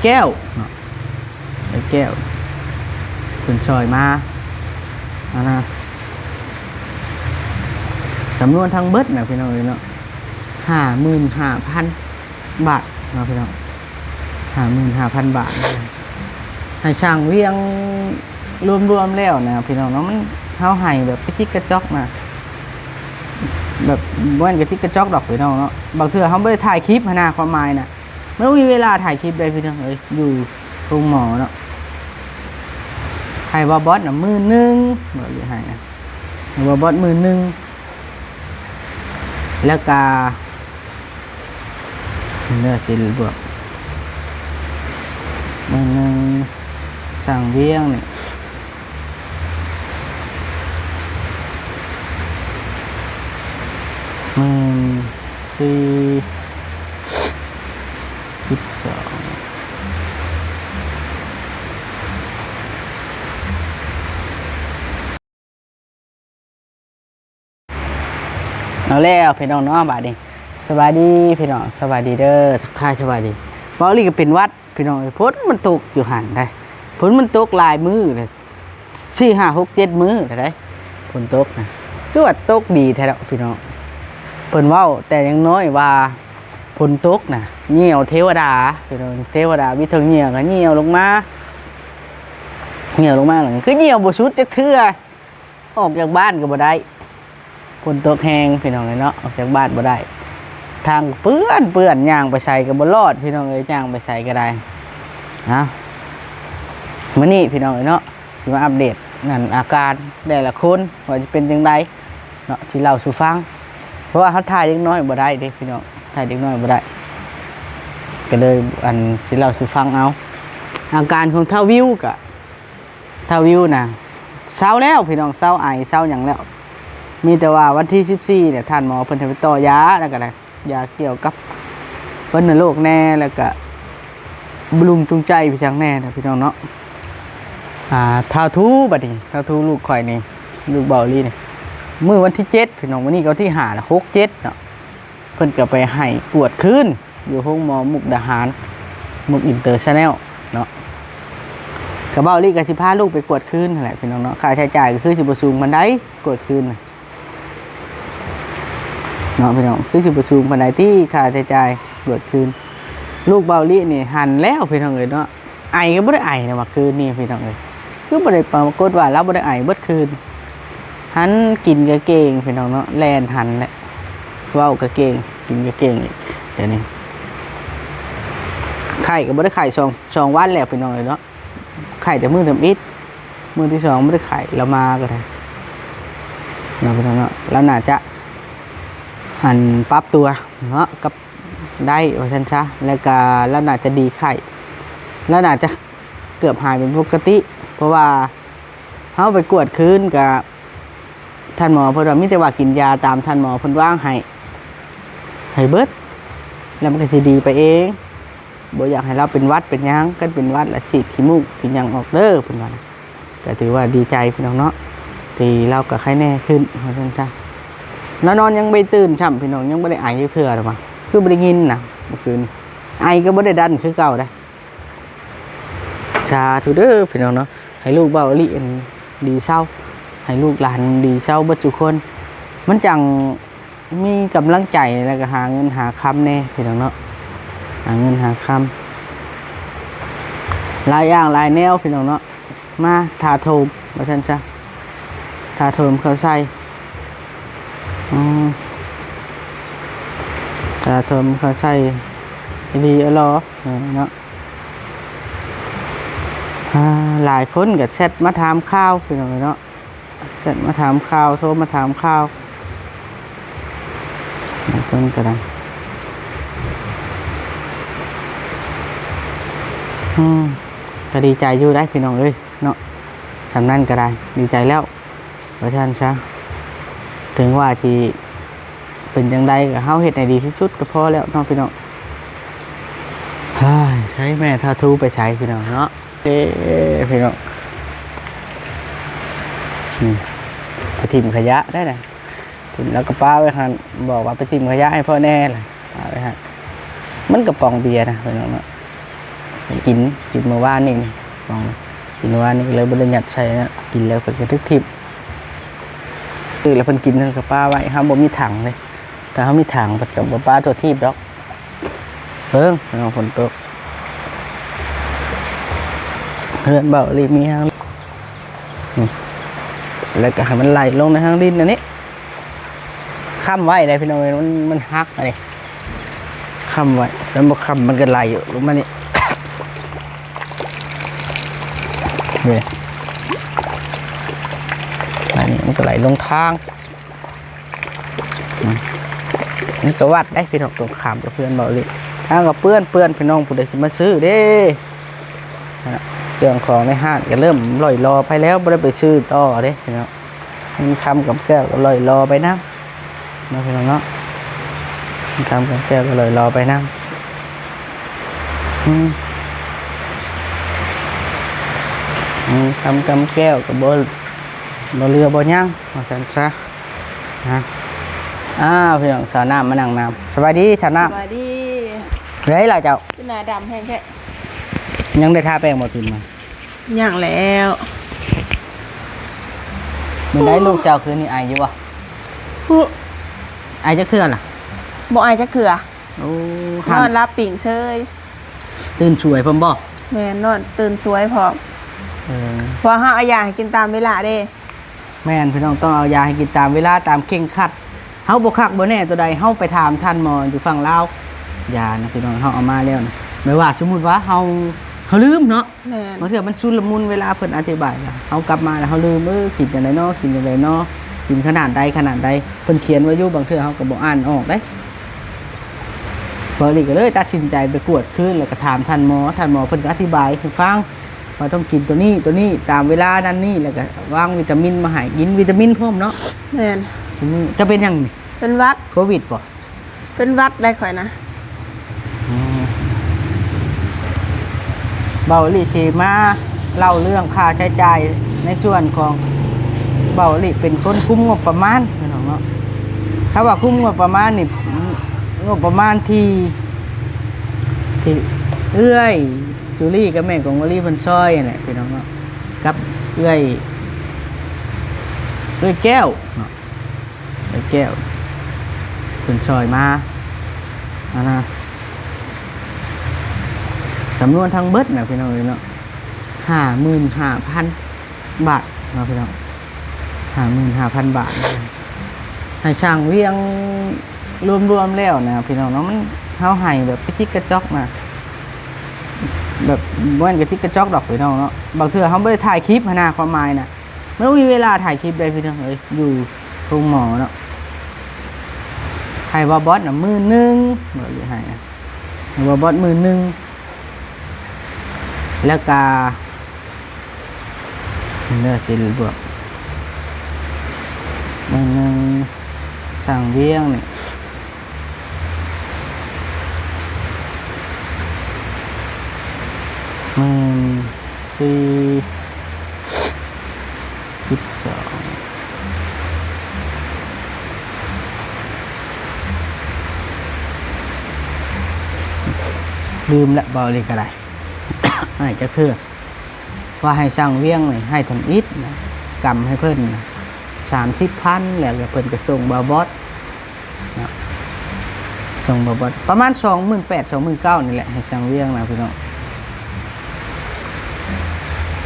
แก้วเนาะไอ้แก้วเป็นซอยมานะจำนวนทั้งเบิดนะพี่น้องเลยเนาะ55,000 บาทเนาะพี่น้อง55,000 บาทให้ช่างเวียงรวมแล้วนะพี่น้องเนาะมันเท่าให้แบบกระจิกกระจอกนะแบบบ้านกระจิกกระจอกดอกพี่น้องเนาะบางเทื่อเขาไม่ได้ถ่ายคลิปนะความหมายนะไม่มีเวลาถ่ายคลิปเลยพี่น้องเลยอยู่โรงหมอเนาะให้บอบอสน่ะ10,000บอกเลยให้บอบอส10,000แล้วก็เนื้อสิบวก10,000สั่งเวียงเนี่ย14,12เอาแล้วพี่น้องเนาะบาดนี้สวัสดีพี่น้องสวัสดีเด้อทักทายสวัสดีบอลี่ก็เป็นวัดพี่น้องฝนมันตกอยู่หันได้ฝนมันตกหลายมื้อเลย4 5 6 7มื้อได้ฝนตกนะคือว่าตกดีแท้แล้วพี่น้องเพิ่นเว้าแต่ยังน้อยว่าฝนตกน่ะเหี่ยวเทวดาพี่น้องเทวดาวิเทิงเหี่ยวก็เหี่ยวลงมาหลังคือเหี่ยวบ่สุดจักเทื่อออกจากบ้านก็บ่ได้ฝนตกแห้งพี่น้องเลยเนาะออกจากบ้านบ่ได้ทางเปื้อนย่างไปใส่ก็บ่รอดพี่น้องเลยย่างไปใส่ก็ได้นะมื้อนี้พี่น้องเลยเนาะสิมาอัปเดตนั่นอาการแต่ละคนว่าจะเป็นจังไดเนาะสิเล่าสู่ฟังเพราะว่าเขาถ่ายเด็กน้อยบ่ได้เด้พี่น้องถ่ายเด็กน้อยบ่ได้ก็เลยอันสิเล่าสู่ฟังเอาอาการของเท่าวิวก็เท่าวิวน่ะเศร้าแล้วพี่น้องเศร้าไอเศร้าหยังแล้วมีแต่ว่าวันที่14เนี่ยท่านหมอเพิ่นให้ไปต่อยาแล้วก็ได้ยาเกี่ยวกับวัณโรคแน่แล้วก็บำรุงจูงใจพี่ช่างแน่นะพี่น้องเนาะทาทูบัดนี้ทาทูลูกข่อยนี่ลูกเบาลี่นี่มื้อวันที่7พี่น้องวันนี้ก็ที่5 6 7เนาะเพิ่นก็ไปให้กวดคืนอยู่ห้องหมอมุกดาหารมุกอินเตอร์ชาแนลเนาะก็เบาลี่ก็สิพาลูกไปกวดคืนนั่นแหละพี่น้องเนาะค่าใช้จ่ายก็คือสิบ่สูงปานใดกวดคืนเนาะพี่น้องคือสิประชุมปานใดที่ค่าใช้จ่ายกวดคืนลูกเบาลี่นี่หันแล้วพี่น้องเอ้ยเนาะไอก็บ่ได้ไอนะว่าคืนนี่พี่น้องเอ้ยคือบ่ได้ปรากฏว่าเราบ่ได้ไอเบิดคืนหันกินก็เก่งพี่น้องเนาะแลนหันแหละเว้าก็เก่งกินก็เก่งอีกเดี๋ยวนี้ไข่ก็บ่ได้ไข่2 วันแล้วพี่น้องเอ้ยเนาะไข่แต่มื้อทำอิฐมื้อที่2บ่ได้ไข่เรามาก็ได้เนาะพี่น้องเนาะแล้วน่าจะหันปรับตัวเนาะกับได้ว่าซั่นซะแล้วก็แล้วน่าจะดีไข้แล้วน่าจะเกือบหายเป็นปกติเพราะว่าเฮาไปกวดคืนกับท่านหมอเพิ่นว่ามีแต่ว่ากินยาตามท่านหมอเพิ่นวางให้เบิดแล้วมันก็สิดีไปเองบ่อยากให้เราเป็นหวัดเป็นหยังกันเป็นหวัดแล้วฉีดขี้มูกกินหยังออกเด้อเพิ่นว่าก็ถือว่าดีใจพี่น้องเนาะที่เราก็ไข้แน่ขึ้นว่าซั่นซะนอนยังไม่ตื่นช่ำพี่น้องยังไม่ได้ไอเถื่อหรอกมั้งคือไม่ได้ยินนะเมื่อคืนไอก็ไม่ได้ดันคือเก่าได้ชาทูเดอร์พี่น้องเนาะให้ลูกเบาลี่ดีเศร้าให้ลูกหลานดีเศร้าบัดทุกคนมันจังมีกำลังใจแล้วก็หาเงินหาคำแน่พี่น้องเนาะหาเงินหาคำหลายอย่างหลายแนวพี่น้องเนาะมาทาโทมมาชันซะทาโทมเขาใส่ตาเติมเขาใส่ดีอร่อยเนาะหลายคนกับแชทมาถามข้าวพี่น้องเนาะแชทมาถามข้าวโทรมาถามข้าวหลายคนก็ได้ก็ดีใจอยู่ได้พี่น้องเอ้ยเนาะสำนั่นก็ได้ดีใจแล้วเพราะฉะนั้นซะถึงว่าที่เป็นจังใดก็เฮาเฮ็ดให้ดีที่สุดก็พอแล้วเนาะพี่น้องใช้แม่ทาทูไปใช้พี่น้องเนาะพี่น้องไปถิ่มขยะได้นะถิ่มแล้วก็ป้าไว้หันบอกว่าไปถิ่มขยะให้พ่อแน่เลยเอาไว้ฮะมันกระป๋องเบียร์นะพี่น้องเนาะ กินเมื่อวานนี่ลองกินเมื่อวานนี่เลยบริญัติใส่นะกินแล้วเพิ่นก็ทึกทิพย์คือแล้วเพิ่นกินนั่นกับป้าไว้ครับบ่มีถังเลยแต่เขามีถังกับป้าตัวทิพย์ดอกเพิ่งเอาฝนตกเพื่อนเบาลีมีห้างแล้วก็ให้มันไหลลงในห้างดินอันนี้ค้ำไว้เลยพี่น้องมันหักอะไรค้ำไว้แล้วพอค้ำมันก็ไหลอยู่ลงมานี่เนี่ยอันนี้มันก็ไหลลงทางนี่ก็วัดได้พี่น้องตรงขามกับเพื่อนเบาลีทางกับเพื่อนพี่น้องผู้ใดจะมาซื้อเด้เรื่องของในห้างก็เริ่มลอยรอไปแล้วไม่ได้ไปซื้อต่อเด้พี่น้องมันคำกับแก้วก็ลอยรอไปนะพี่น้องเนาะมันคำกับแก้วก็ลอยรอไปนะคำกับแก้วกับบ่เรือบ่ย่างมาสันซะนะพี่น้องสาวน้ำมานั่งน้ำสวัสดีสาวน้ำสวัสดีไรล่ะเจ้าเป็นหน้าดำแห้งแค่ยังได้ทาแป้งบ่ตื่นมาอย่างแล้วมันได้ลูกเจ้าคืนนี้อายอยู่บ่อายจะเทื่อล่ะบ่อายจะเถื่อโอ้นอนรับปิ่งเชยตื่นช่วยผมบ่แม่นอนตื่นสวยพร้อมพอเฮาเอายาให้กินตามเวลาเด้แม่นพี่น้องต้องเอายาให้กินตามเวลาตามเข่งคัดเฮาบ่คักบ่แน่ตัวใดเฮาไปถามท่านหมออยู่ฝั่งลาวยานะพี่น้องเฮาเอามาแล้วนะไม่ว่าสมมุติว่าเฮาลืมเนาะบางทีมันชุลมุนเวลาเพิ่นอธิบายนะเฮากลับมาแล้วเฮาลืมกินจังได๋เนาะกินจังได๋เนาะกินขนาดใดเพิ่นเขียนไว้อยู่บางเทื่อเฮาก็บ่อ่านออกเด้บ่นี่ก็เลยตัดสินใจไปกวดคืนแล้วก็ถามท่านหมอเพิ่นก็อธิบายให้ฟังว่าต้องกินตัวนี้ตามเวลานั้นนี่แล้วก็วางวิตามินมาให้กินวิตามินพร้อมเนาะแม่นจะเป็นหยังนี่เป็นหวัดโควิดบ่เป็นหวัดได้ข่อยนะเบาหลีชีมาเล่าเรื่องค่าใช้จ่ายในส่วนของเบาหลีเป็นคนคุมงบประมาณพี่น้องเนาะเขาว่าคุมงบประมาณนี่งบประมาณที่เอื้อยจูลี่กับแม่ของวลีเพิ่นซอยนี่พี่น้องเนาะกับเอื้อยแก้วเนาะเอื้อยแก้วเพิ่นซอยมานะจำนวนทั้งเบิดนะพี่น้องเนาะ55,000 บาทเนาะพี่น้อง55,000 บาทให้ช่างเวียงรวมแล้วนะพี่น้องเนาะมันเฮาให้แบบกระติกกระจอกนะแบบบ่แม่นกระติกกระจอกดอกพี่น้องเนาะบางเทื่อเฮาบ่ได้ถ่ายคลิปนะความหมายน่ะไม่มีเวลาถ่ายคลิปเลยพี่น้องอยู่โรงหมอเนาะให้ว่าบอสน่ะมื้อนึงบ่ได้ให้ว่าบอสมื้อนึงแล้วก็เนื้อสิบวกมันสั่งเวียงนี่ลืมละบอเลยก็ได้ให้จะเถื่อว่าให้สั่งเวียงเลยให้ทำอิฐนะกำให้เพิ่น30,000แล้วเพิ่นก็ส่งบาบอสนะส่งบาบอสประมาณ28,000 29,000นี่แหละให้สั่งเวียงนะพี่น้อง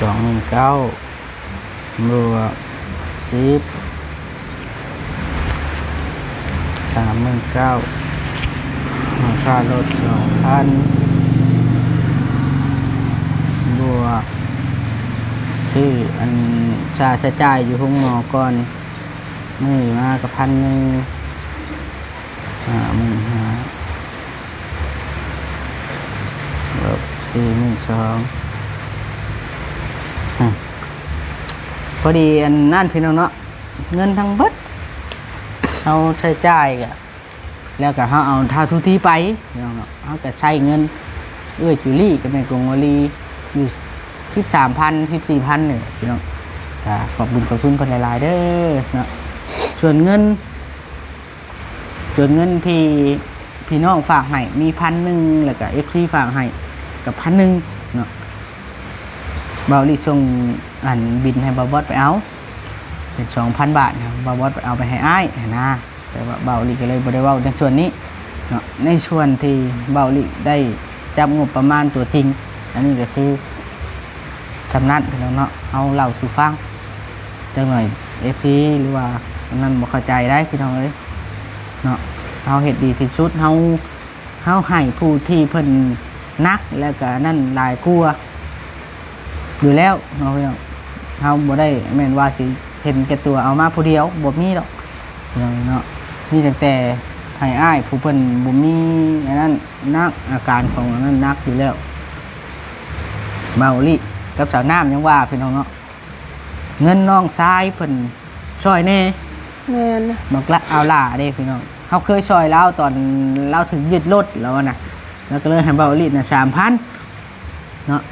29,000บวก10 39,000ค่ารถ2,000บวกชื่ออันชาใช้จ่ายอยู่ห้องหมอก่อนมือมากับ1,000 55,000บวก42,000พอดีอันนั่นพี่น้องเนาะเงินทั้งเบิดเอาใช้จ่ายกะแล้วก็เขาเอาท่าทุทีไปพี่น้องเนาะเขาก็ใช้เงินจูลี่กับแม่กงวลีอยู่13,000 14,000เนี่ยพี่น้องขอบคุณคนหลายๆเด้อเนาะส่วนเงินที่พี่น้องฝากให้มี1,000แล้วก็ FC ฝากให้กับ1,000 เนาะเบาลี่ส่งอันบินให้บาบอสไปเอาเป็น 2,000 บาทครับบาบอสไปเอาไปให้อ้ายนะแต่ว่าเบาลี่ก็เลยบ่ได้เว้าในส่วนนี้เนาะในส่วนที่เบาลี่ได้จับงบประมาณตัวจริงอันนี้ก็คือทำนั้นพี่น้องเนาะเอาเล่าสู่ฟังจังหน่อย FC หรือว่าอันนั้นบ่เข้าใจได้พี่น้องเอ้ยเนาะเฮาเฮ็ดดีที่สุดเฮาให้ผู้ที่เพิ่นนักแล้วก็นั่นหลายกลัวอยู่แล้วเนาะพี่น้องเฮาบ่ได้แม่นว่าสิเห็นแก่ตัวเอามาผู้เดียวบ่มีดอกเนาะมีแต่ให้อ้ายผู้เพิ่นบ่มีอันนั้นนักอาการของอันนั้นนักอยู่แล้วเบาลี่กับสาวน้ำยังว่าพี่น้องเนาะเงินน้องชายเพิ่นช่วยแน่ แม่น บักละเอาล่าเด้พี่น้องเขาเคยช่วยแล้วตอนเราถึงยึดรถแล้วนะแล้วก็เลยให้เบาลีน่ะ 3,000 เนาะ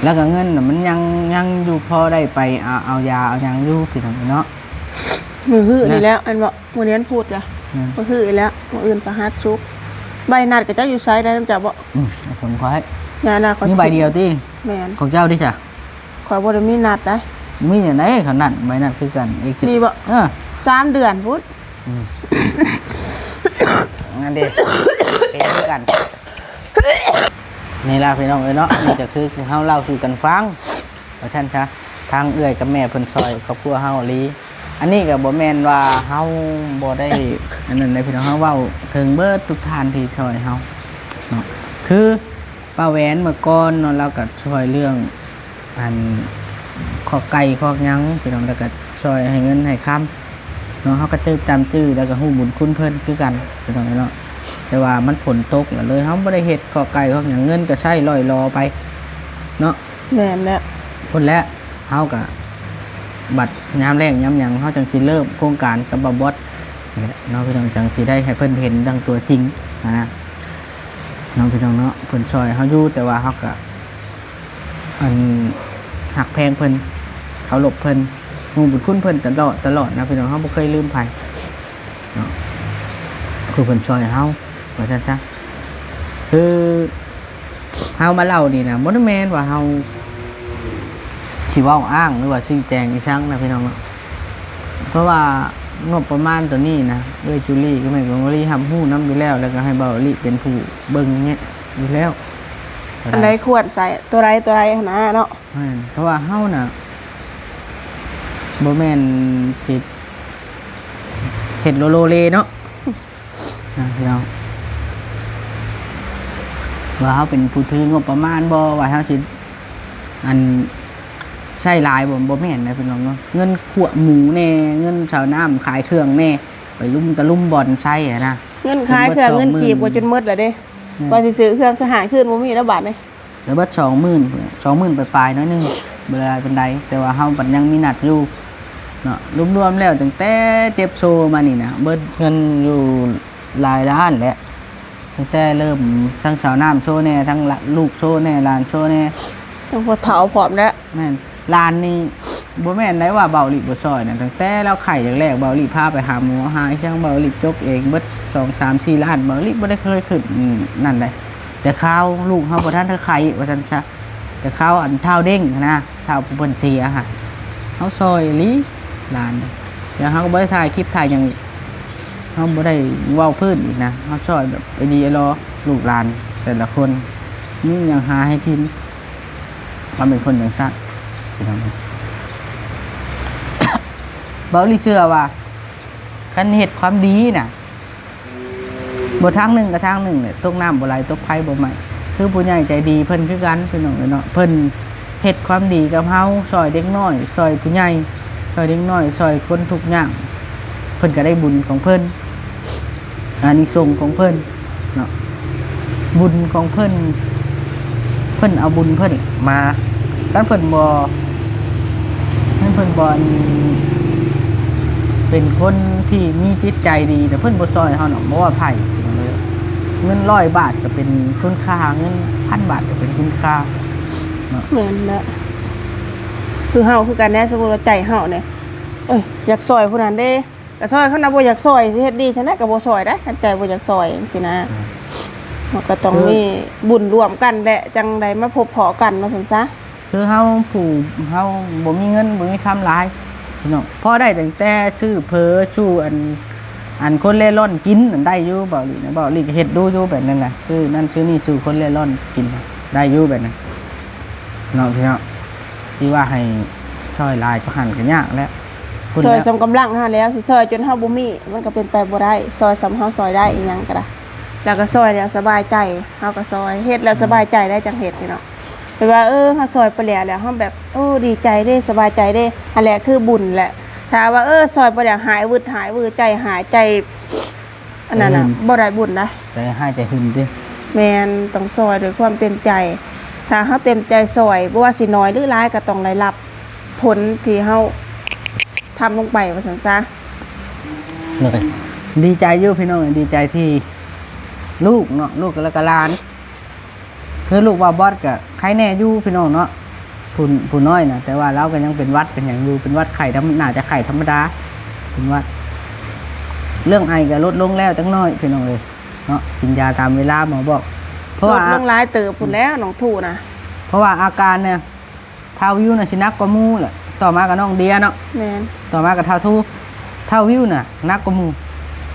แล้วก็เงินน่ะมันยังอยู่พอได้ไปเอายาเอายังอยู่พี่น้องเนาะ มือหื้อนี่แล้วอันบ่มื้อนี้พูดจ้ะมือหื้อแล้วมื้ออื่นประหัสชุกใบนัดก็จักอยู่ไสได้นำจักบ่ผมขอให้ งานน่ะก็มีใบเดียวติ แม่น ของเจ้าดิจ้ะ ขอยบ่ได้มีนัดได้ มีอย่างไหนขนาดใบนั้นคือกันอีก มีบ่3 เดือนพุทธ งั้นเด้เป็นคือกันนี่ล่ะพี่น้องเอ้ยเนาะนี่ก็คือเฮาเล่าสู่กันฟังว่าท่านซะทางเอื้อยกับแม่เพิ่นซอยครอบครัวเฮาอีหลีอันนี้ก็บ่แม่นว่าเฮาบ่ได้อันนั้นในพี่น้องเฮาเว้าถึงเบิดทุกทานที่ช่วยเฮาเนาะคือป้าแหวนเมื่อก่อนเนาะเราก็ช่วยเรื่องอันขอไก่ขอหยังพี่น้องแล้วก็ช่วยให้เงินให้ค้ำเนาะเฮาก็จำชื่อแล้วก็ฮู้บุญคุณเพิ่นคือกันพี่น้องเนาะแต่ว่ามันฝนตกแล้วเลยเฮาบ่ได้เฮ็ดขอไก่ขอหยังเงินก็ใช้ลอยรอไปเนาะ แม่นแล้ว พุ่นแล้วเฮาก็บัดยามแรงยามหยังเฮาจังสิเริ่มโครงการกับบ่บอสเนาะพี่น้องจังสิได้ให้เพิ่นเห็นดังตัวจริงนะน้องพี่น้องเนาะเพิ่นช่วยเฮาอยู่แต่ว่าเฮาก็อันหักแพงเพิ่นเคารพเพิ่นฮู้บุญคุณเพิ่นตลอดนะพี่น้องเฮาบ่เคยลืมไผเนาะคือเพิ่นช่วยเฮาว่าซั่นซะคือเฮามาเล่านี่นะบ่ได้แม่นว่าเฮาสิเว้าอ้างหรือว่าชี้แจงอีสังนะพี่น้องเนาะเพราะว่างบประมาณตัวนี้นะด้วยจูลี่ก็แม่นบ่ลี่ทำฮู้นำอยู่แล้วแล้วก็ให้เบาลี่เป็นผู้เบิ่งเงี้ยอยู่แล้ว อันใดควรใส่ตัวไรหั่นนะเนาะ เพราะว่าเฮาน่ะบ่แม่นสิเฮ็ดโลโลเลเนาะพี่น้องว่าเฮาเป็นผู้ถืองบประมาณบ่ว่าเฮาสิอันใช้หลายบ่แม่นนะพี่น้องเนาะเงินขวหมูแน่เงินชาวน้ำขายเครื่องแน่ไปตะลุ่มบ่อนใช้อะนะ เงินขายเครื่องเงินขีบกว่าจนหมดแล้วเด้ว่าสิซื้อเครื่องสหายขึ้นบ่มีแล้วบาทเลย แล้วเบิด20,000ปลายๆน้อยนึงบ่ได้ปานใดแต่ว่าเฮาบัดยังมีนัดอยู่เนาะรวมๆแล้วตั้งแต่เจ็บโซมานี่นะเบิดเงินอยู่หลายล้านแหละตั้งแต่เริ่มทั้งสาวน้ำโซแน่ทั้งลูกโซแน่หลานโซแน่ ต้องพอเฒ่าผอมแล้ว แม่นหลานนี่บ่แม่นได้ว่าเบาหลีบ่ซอยนะตั้งแต่เราไข่อย่างแรกเบาหลีพาไปหาหมอหาช่างเบาหลีจกเองเบิด2 3 4ล้านเบาหลีบ่ได้เคยขึ้นนั่นได้แต่ข้าวลูกเฮาบ่ทันได้ไข่ว่าซั่นซะแต่ข้าวอันเท้าเด้งนะเท้าผู้เพิ่นเสียค่ะเฮาซอยอีหลีหลานแต่เฮาก็บ่ได้ถ่ายคลิปถ่ายหยังเฮาบ่ได้เว้าพื้นอีกนะเฮาซอยแบบไอ้ดีรอลูกหลานแต่ละคนนี่ยังหาให้กินเขาเป็นคนจังซั่นพี่น้องเบาหลีเชื่อว่าคันเฮ็ดความดีน่ะบ่ทางหนึ่งกับทางหนึ่งเนี่ยตกน้ำบ่ไหลตกไผบ่ไหม้คือผู้ใหญ่ใจดีเพิ่นคือกันพี่น้องเนาะเพิ่นเฮ็ดความดีกับเฮาซอยเด็กน้อยซอยผู้ใหญ่ซอยเด็กน้อยซอยคนทุกข์ยากเพิ่นก็ได้บุญของเพิ่นอานิสงส์ของเพิ่นเนาะบุญของเพิ่นเอาบุญเพิ่นมาคันเพิ่นบ่เป็นคนที่มีจิตใจดีแต่เพิ่นบ่ซอยเฮาเนาะบ่ว่าไผเงิน100 บาทก็เป็นคุณค่าเงิน1,000 บาทก็เป็นคุณค่าเนาะ แม่นแล้วคือเฮาคือกันแน่สมมุติว่าใจเฮาเนี่ยอยากซอยผู้นั้นเด้ก็ซอยเขาน่ะบ่อยากซอยสิเฮ็ดดีฉะนั้นก็บ่ซอยได้คันใจบ่อยากซอยจังซี่นะ มันก็ต้องมีบุญรวมกันแหละจังใดมาพบพอกันมาซั่นซะ คือเฮาบ่มีเงินบ่มีคำหลายพี่น้องพอได้ตั้งแต่ซื้อเพอสู้อันคนเล่ร่อนกินนั่นได้อยู่บ่หลีนะบ่หลีก็เฮ็ดดูอยู่แบบนั้นน่ะซื้อนั่นซื้อนี่ซื้อคนเล่ร่อนกินได้อยู่แบบนั้นเนาะพี่น้องที่ว่าให้ช่วยลายก็หันก็ยากแล้ว ซอยสำกำลังเฮาแล้วสิซอยจนเฮาบ่มีมันก็เป็นไปบ่ได้ซอยสำเฮาซอยได้อีหยังก็ได้แล้วก็ซอยแล้วสบายใจเฮาก็ซอยเฮ็ดแล้วสบายใจได้จังเฮ็ดพี่น้องแปลว่าเฮาซอยไปแล้วเฮาแบบโอ้ดีใจเด้สบายใจเด้อันแหละคือบุญแหละถ้าว่าซอยไปแล้วหายวืดใจหายใจอันนั้นน่ะบ่ได้บุญนะ ใจให้ใจหึมติ แม่นต้องซอยด้วยความเต็มใจถ้าเฮาเต็มใจซอยบ่ว่าสิน้อยหรือหลายก็ต้องได้รับผลที่เฮาทำลงไปว่าซั่นซะ เลยดีใจอยู่พี่น้องดีใจที่ลูกเนาะลูกแล้วก็หลานคือลูกว่าบอสก็ใครแน่อยู่พี่น้องเนาะผู้น้อยนะแต่ว่าเราก็ยังเป็นวัดเป็นอย่างอยู่เป็นวัดไข่น่าจะไข่ธรรมดาเป็นวัดเรื่องไอก็ลดลงแล้วจังน้อยพี่น้องเลยเนาะกินยาตามเวลาหมอบอกเพราะว่าลงหลายเติบพุ่นแล้วน้องถูนะเพราะว่าอาการเนี่ยเท้าวิวน่ะสินักกว่ามูแหละต่อมากับน้องเดียเนาะแม่นต่อมากับเท้าวิวน่ะนักกว่ามู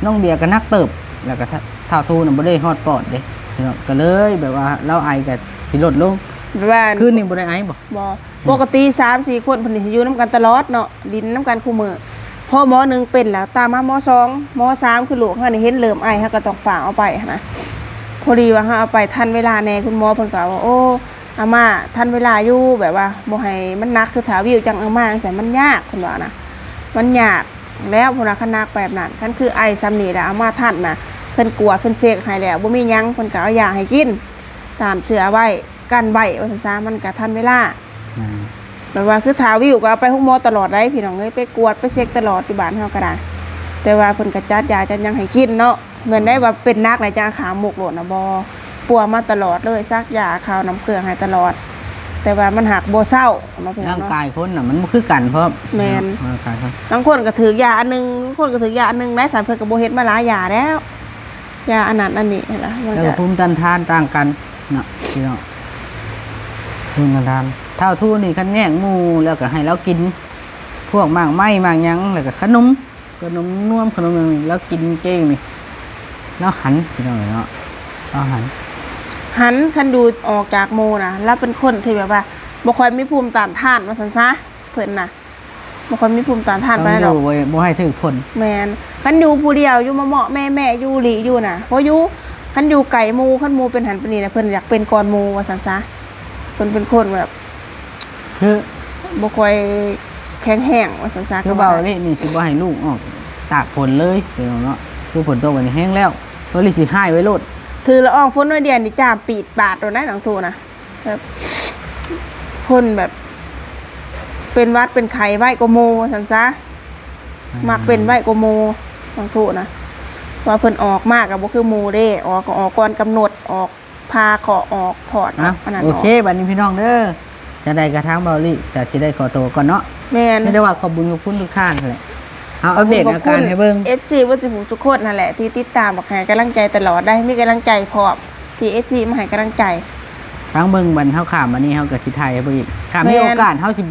น้องเดียก็นักเติบแล้วก็เท้าทูน่ะบ่ได้ฮอดปอดเด้พี่น้องก็เลยแบบว่าเราไอก็สิลดลงว่าคืนนี้บ่ได้ไอบ่ปกติ 3-4 คนเพิ่นสิอยู่นํกันตลอดเนาะดินนํกันคู่มื้อพอหมอ1เป็นแล้วตามมาหมอ2หมอ3คือลูกเฮานี่เห็นเริ่มไอเฮาก็ต้องฝากเอาไปนะพอดีว่าเฮาเอาไปทันเวลาแน่คุณหมอเพิ่นก็ว่าโอ้อาม่าทันเวลาอยู่แบบว่าบ่ให้มันหนักคือถาวิวจังอาม่าจังซั่นมันยากเพิ่นว่านะมันยากแล้วพุ่นน่ะคันนักแบบนั้นคันคือไอซ้ำนี่แหละอาม่าทันน่ะเพิ่นกวดเพิ่นเช็คให้แล้วบ่มีหยังเพิ่นก็เอายาให้กินตามเชื้อไว้กันไว้ว่าซั่นซะมันก็ทันเวลาแบบว่าคือถาวิวก็เอาไปฮุกหมอตลอดได้พี่น้องเอ้ยไปกวดไปเช็คตลอดอยู่บ้านเฮาก็ได้แต่ว่าเพิ่นก็จัดยาจัดหยังให้กินเนาะเหมือนได้ว่าเป็นนักไหนจังขาหมกโลดน่ะบ่ปัวมาตลอดเลยซักยาข้าวน้ำเกลือให้ตลอดแต่ว่ามันหักบ่เศร้าเนาะพี่น้อง ร่าง เนาะ กายคนน่ะมันบ่คือกันเพราะแม่น ร่างกายคน บางคนก็ถือยาอันนึงบางคนก็ถือยาอันนึงได้สารเพิ่นก็บ่เฮ็ดมาหลายยาแล้วยาอันนั้นอันนี้เห็นล่ะมัน แล้ว ก็ ภูมิต้านทานต่างกันเนาะพี่น้องภูมิต้านทานเท่าทูนี่คันแย่งหมู่แล้วก็ให้เรากินพวกมากไม้มากหยังแล้วก็ขนมนวมขนมนี่แล้วกินเก่งนี่แล้วหันพี่น้องเนาะแล้วหันคันดูออกจากโมนะแล้วเป็นคนที่แบบว่าบ่ค่อยมีภูมิต้านทานว่าซั่นซะเพิ่นน่ะบ่ค่อยมีภูมิต้านทานปานใดดอกบ่ให้ถึกผลแม่นคันอยู่ผู้เดียวอยู่มาเหมาะแม่อยู่หลีอยู่น่ะบ่อยู่คันอยู่ไก่หมู่คันหมู่เป็นหันเป็นนี่น่ะเพิ่นอยากเป็นก่อนหมู่ว่าซั่นซะเพิ่นเป็นคนแบบคือบ่ค่อยแข็งแรงว่าซั่นซะคือเบานี่สิบ่ให้ลูกออกตากฝนเลยพี่น้องเนาะคือฝนตกวันนี้แห้งแล้วเพิ่นสิหายไว้โลดถือละอองฝนน้อยเดียวนี่จ้ามปีดปาดโดนได้หลังทูนะแบบคนแบบเป็นวัดเป็นไข่ไหวโกโมสันซะมักเป็นไหวโกโมหลังทูนะว่าเพิ่นออกมากกับบ่คือโมเด้ออกก็ออกก่อนกำหนดออกพาขอออกถอดนะโอเคบัดนี้พี่น้องเด้อจะได้กระทั่งเบาลี่จะสิได้ขอตัวก่อนเนาะแม่นไม่ได้ว่าขอบคุณกับคุณทุกท่านแหละเอาอัปเดตอาการให้เบิ่ง FC ว่าสิผู้สุขคนนั่นแหละที่ติดตามบอกให้กำลังใจตลอดได้มีกำลังใจพร้อมที่ FC มาให้กำลังใจทั้งเบิ่งบันเฮาข้ามมานี่เฮาก็สิไทยให้เบิ่งอีกข้ามมีโอกาสเฮาสิ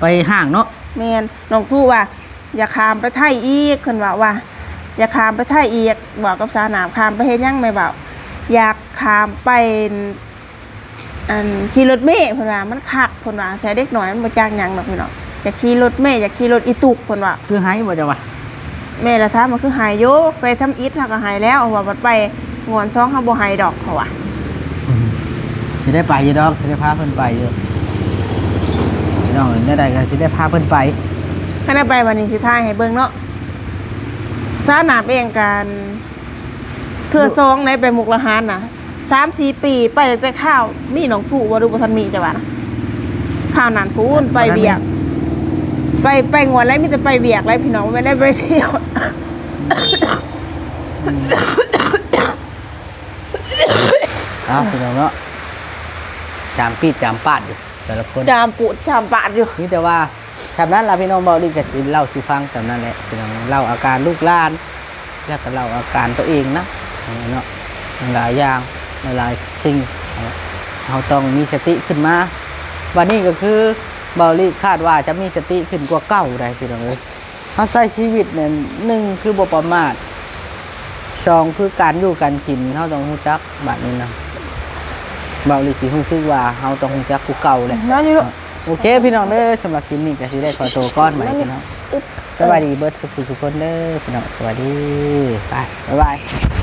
ไปห้างเนาะแม่นน้องสู้ว่าอย่าข้ามไปไทยอีกเพิ่นว่าอย่าข้ามไปไทยอีกบอกกับสาหนามข้ามไปเฮ็ดหยังแม่บ่าวอยากข้ามไปขี่รถเมล์เพิ่นว่ามันคักเพิ่นว่าแต่เด็กน้อยมันบ่จักหยังดอกพี่น้องอยากขี่รถเมล์อยากขี่รถอีตุกเพิ่นว่าคือหายบ่จ้ะวะแม่ละถามมันคือหายอยู่ไปทำอิฐเฮาก็หายแล้วว่าบัดไปงอน2เฮาบ่หายดอกเขาว่าสิได้ไปอยู่ดอกสิได้พาเพิ่นไปอยู่พี่น้องได้ก็สิได้พาเพิ่นไปคันได้ไปวันนี้สิถ่ายให้เบิ่งเนาะสาหนามเองกันเทื่อ2ได้ไปมุกละหารน่ะ3-4 ปีไปแต่ข้าวมีหนองถูบ่รู้บ่ทันมีจ้ะว่านะข้าวนั้นพูนไปเวียกไปงวนแล้วมีแต่ไปเวียกแล้วพี่น้องไม่ได้ไปเที่ยวพี่น้องเนาะจามปีดจามปาดอยู่แต่ละคนจามปูดจามปาดอยู่นี่แต่ว่าฉะนั้นเราพี่น้องเบาดีจะเล่าสู่ฟังแบบนั้นแหละพี่น้องเล่าอาการลูกหลานแล้วก็เล่าอาการตัวเองนะเนาะหลายอย่าง หลายๆสิ่งเราต้องมีสติขึ้นมาวันนี้ก็คือเบาลีคาดว่าจะมีสติขึ้นกว่าเก่าได้พี่น้องเอ้ยเขาใช้ชีวิตเนี่ยหนึ่งคือบ่ประมาทสองคือการอยู่การกินเขาต้องรู้จักแบบนี้นะเบาลีที่รู้สึกว่าเขาต้องรู้จักกูเก่าเลย นั่นนี่ลูก โอเคพี่น้องเด้อสำหรับคลิปนี้ก็สิได้ขอตัวก้อนใหม่พี่น้องสวัสดีเบิร์ดสุขุสุขคนเด้อพี่น้องสวัสดีไปบ๊ายบาย